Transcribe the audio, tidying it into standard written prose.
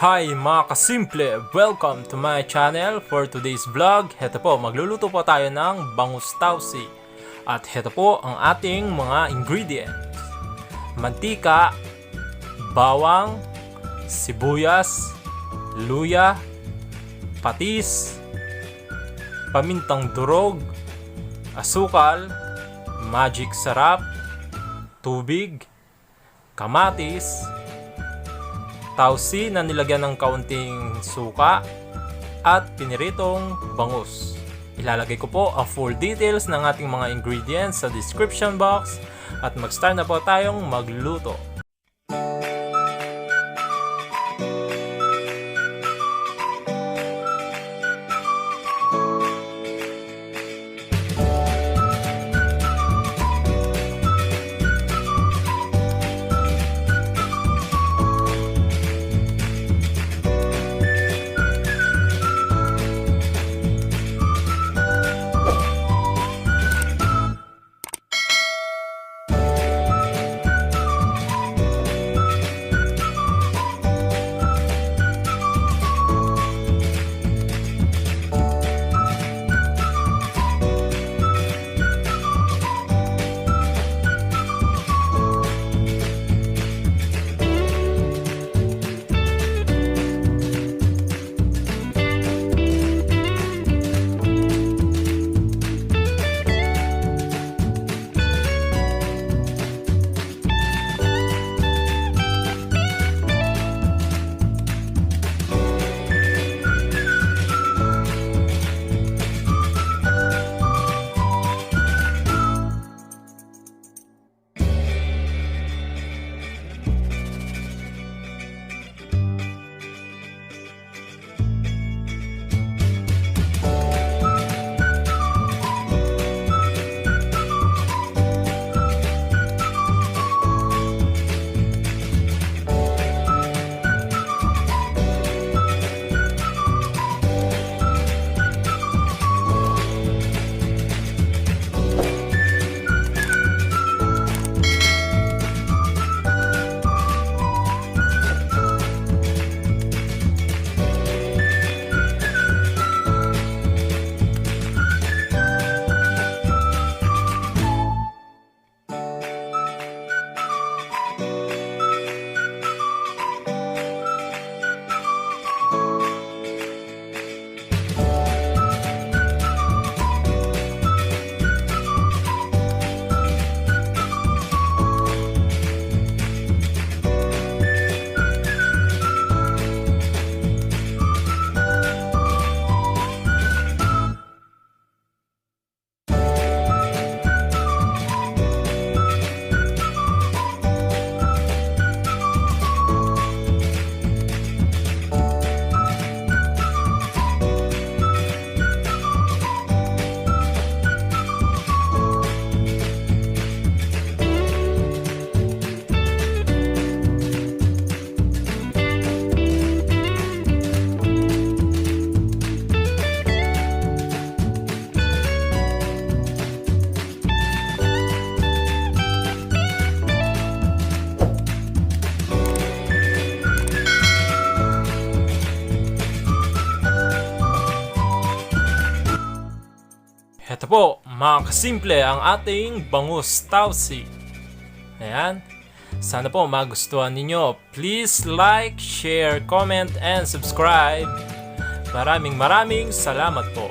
Hi mga kasimple! Welcome to my channel. For today's vlog, heto po, magluluto po tayo ng Bangus Tausi. At heto po ang ating mga ingredients. Mantika, bawang, sibuyas, luya, patis, pamintang durog, asukal, magic sarap, tubig, kamatis, tausi na nilagyan ng kaunting suka, at piniritong bangus. Ilalagay ko po ang full details ng ating mga ingredients sa description box at mag-start na po tayong magluto. Ito po, mga kasimple, ang ating Bangus Tausi. Ayan. Sana po magustuhan ninyo. Please like, share, comment, and subscribe. Maraming salamat po.